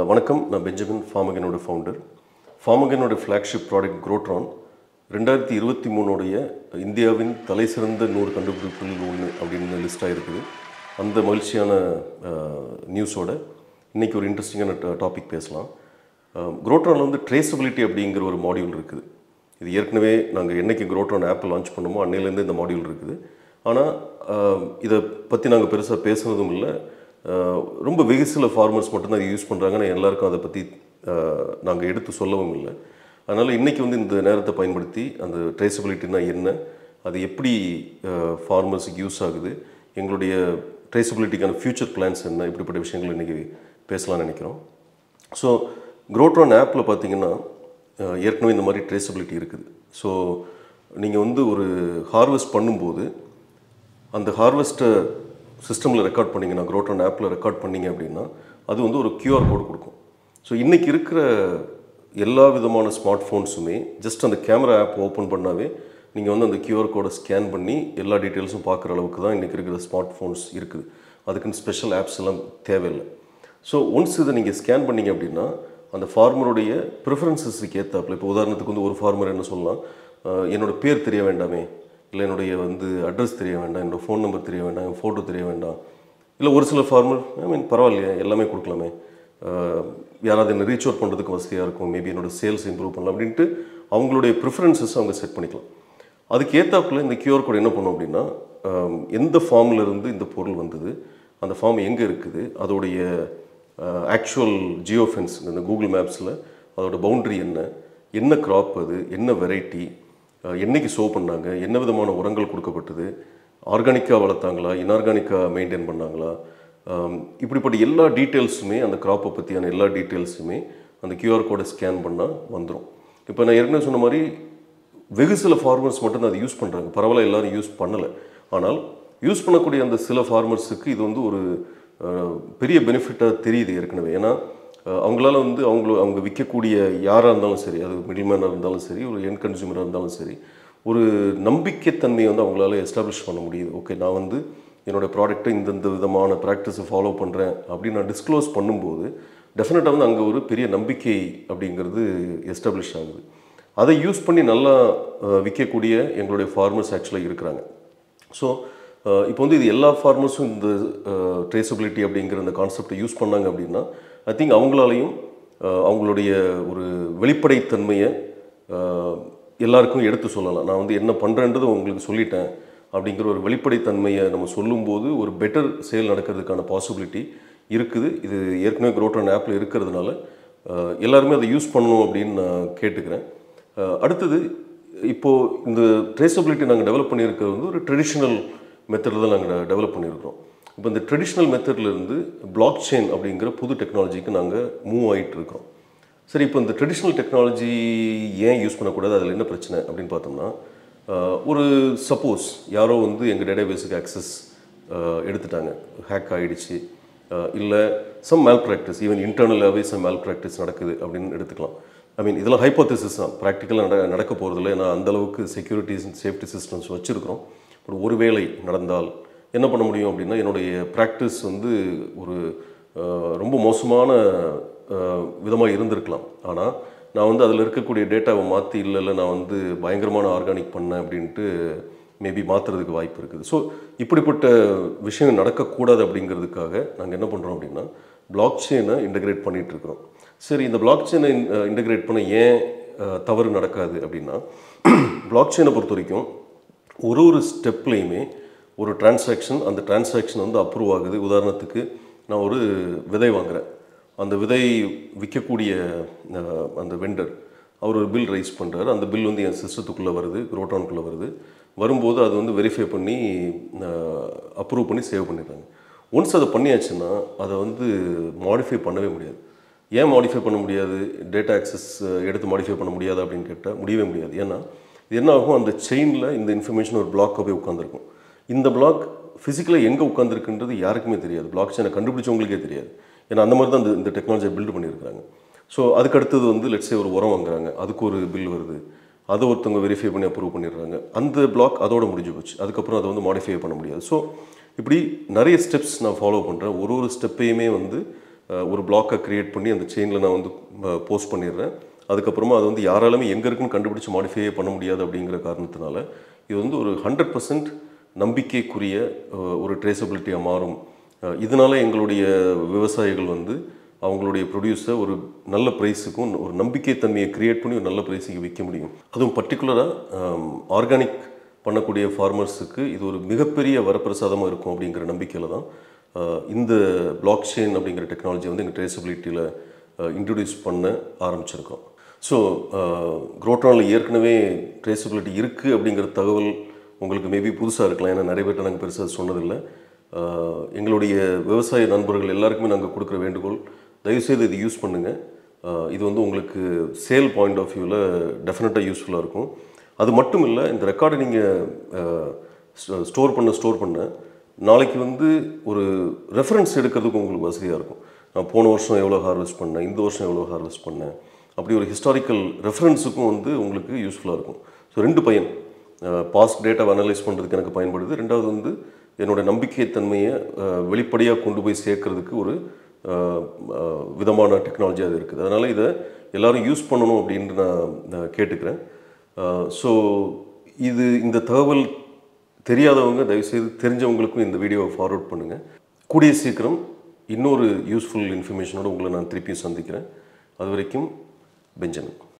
வணக்கம், நான் Benjamin, Farmagain founder. Farmagain flagship product Tron 2023 இந்தியாவின் தலை சிறந்த 100 கண்டுபிடிப்புகளில் ஒன்று அப்படின்னு லிஸ்ட் ஆகிருக்குது. அந்த மகிழ்ச்சியான நியூஸோட இன்றைக்கி ஒரு இன்ட்ரெஸ்டிங்கான டாபிக் பேசலாம். Tronல வந்து ட்ரேசபிலிட்டி அப்படிங்கிற ஒரு மாடியூல் இருக்குது. இது ஏற்கனவே நாங்கள் என்றைக்கு Tron ஆப்பை லான்ச் பண்ணோமோ அன்னையிலேருந்து இந்த மாடியூல் இருக்குது. ஆனால் இதை பற்றி நாங்கள் பெருசாக பேசுனதும் இல்லை. ரொம்ப வெகு சில ஃபார்மர்ஸ் மட்டும்தான் அதை யூஸ் பண்ணுறாங்கன்னு எல்லாருக்கும் அதை பற்றி நாங்கள் எடுத்து சொல்லவும் இல்லை. அதனால் இன்றைக்கி வந்து இந்த நேரத்தை பயன்படுத்தி அந்த ட்ரேசபிலிட்டினா என்ன, அது எப்படி ஃபார்மர்ஸுக்கு யூஸ் ஆகுது, எங்களுடைய ட்ரேசபிலிட்டிக்கான ஃப்யூச்சர் பிளான்ஸ் என்ன, இப்படிப்பட்ட விஷயங்கள் இன்றைக்கி பேசலாம்னு நினைக்கிறோம். ஸோ Tron ஆப்பில் பார்த்தீங்கன்னா ஏற்கனவே இந்த மாதிரி ட்ரேசபிலிட்டி இருக்குது. ஸோ நீங்கள் வந்து ஒரு ஹார்வெஸ்ட் பண்ணும்போது அந்த ஹார்வெஸ்ட்டை சிஸ்டமில் ரெக்கார்ட் பண்ணிங்கன்னா, Tron ஆப்பில் ரெக்கார்ட் பண்ணிங்க அப்படின்னா அது வந்து ஒரு QR கோடு கொடுக்கும். ஸோ இன்றைக்கி இருக்கிற எல்லா விதமான ஸ்மார்ட் ஃபோன்ஸுமே ஜஸ்ட் அந்த கேமரா ஆப் ஓப்பன் பண்ணாவே நீங்கள் வந்து அந்த QR கோடை ஸ்கேன் பண்ணி எல்லா டீட்டெயில்ஸும் பார்க்குற அளவுக்கு தான் இன்றைக்கி இருக்கிற ஸ்மார்ட் ஃபோன்ஸ் இருக்குது. அதுக்குன்னு ஸ்பெஷல் ஆப்ஸ் எல்லாம் தேவையில்லை. ஸோ ஒன்ஸ் இதை நீங்கள் ஸ்கேன் பண்ணிங்க அப்படின்னா அந்த ஃபார்மருடைய ப்ரிஃபரன்சஸுக்கு ஏற்றாப்புல, இப்போ உதாரணத்துக்கு வந்து ஒரு ஃபார்மர் என்ன சொல்லலாம், என்னோடய பேர் தெரிய வேண்டாமே, இல்லை என்னுடைய வந்து அட்ரஸ் தெரிய வேண்டாம், என்னோடய ஃபோன் நம்பர் தெரிய வேண்டாம், என் ஃபோட்டோ தெரிய வேண்டாம், இல்லை ஒரு சில ஃபார்மர் பரவாயில்லையே எல்லாமே கொடுக்கலாமே, யாராவது என்னை ரீச் அவுட் பண்ணுறதுக்கு வசதியாக இருக்கும், மேபி என்னோடய சேல்ஸ் இம்ப்ரூவ் பண்ணலாம் அப்படின்ட்டு அவங்களுடைய ப்ரிஃபரன்சஸ் அவங்க செட் பண்ணிக்கலாம். அதுக்கு ஏற்றாப்புல இந்த QR கோட் என்ன பண்ணும் அப்படின்னா, எந்த ஃபார்ம்லேருந்து இந்த பொருள் வந்தது, அந்த ஃபார்ம் எங்கே இருக்குது, அதோடைய ஆக்சுவல் ஜியோ ஃபென்ஸ் இந்த கூகுள் மேப்ஸில் அதோட பவுண்ட்ரி என்ன, என்ன க்ராப், அது என்ன வெரைட்டி, என்றைக்கு ஷோ பண்ணாங்க, என்ன விதமான உரங்கள் கொடுக்கப்பட்டது, ஆர்கானிக்காக வளர்த்தாங்களா, இன்ஆர்கானிக்காக மெயின்டைன் பண்ணாங்களா, இப்படிப்பட்ட எல்லா டீட்டெயில்ஸுமே, அந்த க்ராப்பை பற்றியான எல்லா டீட்டெயில்ஸுமே அந்த QR கோடை ஸ்கேன் பண்ணால் வந்துடும். இப்போ நான் ஏற்கனவே சொன்ன மாதிரி வெகு சில ஃபார்மர்ஸ் மட்டும்தான் அதை யூஸ் பண்ணுறாங்க. பரவாயில்ல, எல்லோரும் யூஸ் பண்ணலை. ஆனால் யூஸ் பண்ணக்கூடிய அந்த சில ஃபார்மர்ஸுக்கு இது வந்து ஒரு பெரிய பெனிஃபிட்டாக தெரியுது ஏற்கனவே. ஏன்னா அவங்களால வந்து அவங்க விற்கக்கூடிய யாராக இருந்தாலும் சரி, அது மிடில்மேனாக இருந்தாலும் சரி, ஒரு எண்ட் கன்சியூமராக இருந்தாலும் சரி, ஒரு நம்பிக்கைத்தன்மையை வந்து அவங்களால எஸ்டாப்ளிஷ் பண்ண முடியுது. ஓகே, நான் வந்து என்னோடய ப்ராடக்ட்டை இந்தந்த விதமான ப்ராக்டிஸை ஃபாலோ பண்ணுறேன் அப்படின்னு நான் டிஸ்க்ளோஸ் பண்ணும்போது டெஃபினட்டாக வந்து அங்கே ஒரு பெரிய நம்பிக்கை அப்படிங்கிறது எஸ்டாப்ளிஷ் ஆகுது. அதை யூஸ் பண்ணி நல்லா விற்கக்கூடிய எங்களுடைய ஃபார்மர்ஸ் ஆக்சுவலாக இருக்கிறாங்க. ஸோ இப்போ வந்து இது எல்லா ஃபார்மர்ஸும் இந்த ட்ரேசபிலிட்டி அப்படிங்கிற அந்த கான்செப்டை யூஸ் பண்ணாங்க அப்படின்னா ஐ திங்க் அவங்களாலையும் அவங்களுடைய ஒரு வெளிப்படைத்தன்மையை எல்லாருக்கும் எடுத்து சொல்லலாம். நான் வந்து என்ன பண்ணுறேன்றது உங்களுக்கு சொல்லிட்டேன் அப்படிங்கிற ஒரு வெளிப்படைத்தன்மையை நம்ம சொல்லும்போது ஒரு பெட்டர் சேல் நடக்கிறதுக்கான பாசிபிலிட்டி இருக்குது. இது ஏற்கனவே Tron ஆப்பில் இருக்கிறதுனால எல்லாருமே அதை யூஸ் பண்ணணும் அப்படின்னு நான் கேட்டுக்கிறேன். அடுத்தது, இப்போது இந்த ட்ரேசபிலிட்டி நாங்கள் டெவலப் பண்ணியிருக்கிறது வந்து ஒரு ட்ரெடிஷ்னல் மெத்தடில் தான் நாங்கள் டெவலப் பண்ணியிருக்கிறோம். இப்போ இந்த ட்ரெடிஷ்னல் மெத்தட்லேருந்து பிளாக் செயின் அப்படிங்கிற புது டெக்னாலஜிக்கு நாங்கள் மூவ் ஆகிட்டு இருக்கிறோம். சரி, இப்போ இந்த ட்ரெடிஷ்னல் டெக்னாலஜி ஏன் யூஸ் பண்ணக்கூடாது, அதில் என்ன பிரச்சனை அப்படின்னு பார்த்தோம்னா, ஒரு சப்போஸ் யாரோ வந்து எங்கள் டேட்டாபேஸுக்கு ஆக்சஸ் எடுத்துட்டாங்க, ஹேக் ஆகிடுச்சு, இல்லை சம் மேல் ப்ராக்டிஸ், ஈவன் இன்டர்னலாகவே சம் மேல் ப்ராக்டிஸ் நடக்குது அப்படின்னு எடுத்துக்கலாம். இதெல்லாம் ஹைப்போதசிஸ் தான், ப்ராக்டிக்கலாக நடக்க போகிறதில்ல. ஏன்னா அந்தளவுக்கு செக்யூரிட்டிஸ் அண்ட் சேஃப்டி சிஸ்டம்ஸ் வச்சுருக்கிறோம். பட் ஒரு வேளை நடந்தால் என்ன பண்ண முடியும் அப்படின்னா, என்னுடைய ப்ராக்டிஸ் வந்து ஒரு ரொம்ப மோசமான விதமாக இருந்திருக்கலாம். ஆனால் நான் வந்து அதில் இருக்கக்கூடிய டேட்டாவை மாற்றி இல்லை நான் வந்து பயங்கரமான ஆர்கானிக் பண்ணேன் அப்படின்ட்டு மேபி மாற்றுறதுக்கு வாய்ப்பு இருக்குது. ஸோ இப்படிப்பட்ட விஷயம் நடக்கக்கூடாது அப்படிங்கிறதுக்காக நாங்கள் என்ன பண்ணுறோம் அப்படின்னா, பிளாக் செயினை இன்டகிரேட் பண்ணிகிட்ருக்குறோம். சரி, இந்த பிளாக் செயினை இன்டகிரேட் பண்ண ஏன் தவறு நடக்காது அப்படின்னா, பிளாக் செயினை பொறுத்த வரைக்கும் ஒரு ஸ்டெப்லேயுமே ஒரு டிரான்சாக்ஷன், அந்த டிரான்சாக்ஷன் வந்து அப்ரூவ் ஆகுது. உதாரணத்துக்கு நான் ஒரு விதை வாங்குகிறேன், அந்த விதை விற்கக்கூடிய அந்த வெண்டர் அவர் ஒரு பில் ரைஸ் பண்ணுறாரு. அந்த பில் வந்து என் சிஸ்டத்துக்குள்ளே வருது, Tronக்குள்ளே வரும்போது அது வந்து வெரிஃபை பண்ணி அப்ரூவ் பண்ணி சேவ் பண்ணிடுறாங்க. ஒன்ஸ் அதை பண்ணியாச்சுன்னா அதை வந்து மாடிஃபை பண்ணவே முடியாது. ஏன் மாடிஃபை பண்ண முடியாது, டேட்டா ஆக்சஸ் எடுத்து மாடிஃபை பண்ண முடியாது அப்படின்னு கேட்டால் முடியவே முடியாது. ஏன்னா இது என்ன ஆகும், அந்த செயினில் இந்த இன்ஃபர்மேஷன் ஒரு பிளாக்காக போய் உட்காந்துருக்கும். இந்த பிளாக் ஃபிசிக்கலாக எங்கே உட்காந்துருக்குன்றது யாருக்குமே தெரியாது, பிளாக் செயினை கண்டுபிடிச்சவங்களுக்கே தெரியாது. ஏன்னா அந்த மாதிரி தான் இந்த டெக்னாலஜியை பில்டு பண்ணியிருக்கிறாங்க. ஸோ அதுக்கு அடுத்தது வந்து லெட்ஸே ஒரு உரம் வாங்குறாங்க, அதுக்கு ஒரு பில் வருது, அதை ஒருத்தவங்க வெரிஃபை பண்ணி அப்ரூவ் பண்ணிடுறாங்க. அந்த பிளாக் அதோடு முடிஞ்சு போச்சு. அதுக்கப்புறம் அதை வந்து மாடிஃபை பண்ண முடியாது. ஸோ இப்படி நிறைய ஸ்டெப்ஸ் நான் ஃபாலோ பண்ணுறேன். ஒரு ஸ்டெப்பையுமே வந்து ஒரு பிளாக்கை க்ரியேட் பண்ணி அந்த செயினில் நான் வந்து போஸ்ட் பண்ணிடுறேன். அதுக்கப்புறமா அது வந்து யாராலுமே எங்கே இருக்குன்னு கண்டுபிடிச்சி மாடிஃபையே பண்ண முடியாது அப்படிங்கிற காரணத்தினால இது வந்து ஒரு 100% நம்பிக்கைக்குரிய ஒரு ட்ரேசபிலிட்டியாக மாறும். இதனால் எங்களுடைய விவசாயிகள் வந்து அவங்களுடைய ப்ரொடியூஸை ஒரு நல்ல ப்ரைஸுக்கும் ஒரு நம்பிக்கைத்தன்மையை க்ரியேட் பண்ணி ஒரு நல்ல ப்ரைஸுக்கு விற்க முடியும். அதுவும் பர்டிகுலராக ஆர்கானிக் பண்ணக்கூடிய ஃபார்மர்ஸுக்கு இது ஒரு மிகப்பெரிய வரப்பிரசாதமாக இருக்கும் அப்படிங்கிற நம்பிக்கையில் தான் இந்த பிளாக் செயின் அப்படிங்கிற டெக்னாலஜி வந்து எங்கள் ட்ரேசபிலிட்டியில் இன்ட்ரடியூஸ் பண்ண ஆரம்பிச்சிருக்கோம். ஸோ க்ரோட்ரானில் ஏற்கனவே ட்ரேசபிலிட்டி இருக்குது அப்படிங்கிற தகவல் உங்களுக்கு மேபி புதுசாக இருக்கலாம். ஏன்னா நிறைய பேர்ட்ட நாங்கள் பெருசாக சொன்னதில்லை. எங்களுடைய விவசாய நண்பர்கள் எல்லாருக்குமே நாங்கள் கொடுக்குற வேண்டுகோள், தயவுசெய்து இது யூஸ் பண்ணுங்கள். இது வந்து உங்களுக்கு சேல் பாயிண்ட் ஆஃப் வியூவில் டெஃபினட்டாக யூஸ்ஃபுல்லாக இருக்கும். அது மட்டும் இல்லை, இந்த ரெக்கார்டை நீங்கள் ஸ்டோர் பண்ண நாளைக்கு வந்து ஒரு ரெஃபரன்ஸ் எடுக்கிறதுக்கு உங்களுக்கு வசதியாக இருக்கும். நான் போன வருஷம் எவ்வளோ ஹார்வெஸ்ட் பண்ணேன், இந்த வருஷம் எவ்வளோ ஹார்வெஸ்ட் பண்ணேன், அப்படி ஒரு ஹிஸ்டாரிக்கல் ரெஃபரன்ஸுக்கும் வந்து உங்களுக்கு யூஸ்ஃபுல்லாக இருக்கும். ஸோ 2 பயன், பாஸ்ட் டேட்டாவை அனலைஸ் பண்ணுறதுக்கு எனக்கு பயன்படுது. 2வது வந்து என்னோடய நம்பிக்கைத்தன்மையை வெளிப்படையாக கொண்டு போய் சேர்க்கறதுக்கு ஒரு விதமான டெக்னாலஜி அது இருக்குது. அதனால் இதை எல்லோரும் யூஸ் பண்ணணும் அப்படின்ட்டு நான் கேட்டுக்கிறேன். ஸோ இந்த தகவல் தெரியாதவங்க தயவுசெய்து தெரிஞ்சவங்களுக்கும் இந்த வீடியோவை ஃபார்வர்ட் பண்ணுங்கள். கூடிய சீக்கிரம் இன்னொரு யூஸ்ஃபுல் இன்ஃபர்மேஷனோடு உங்களை நான் திருப்பியும் சந்திக்கிறேன். அது வரைக்கும் பெஞ்சமின்.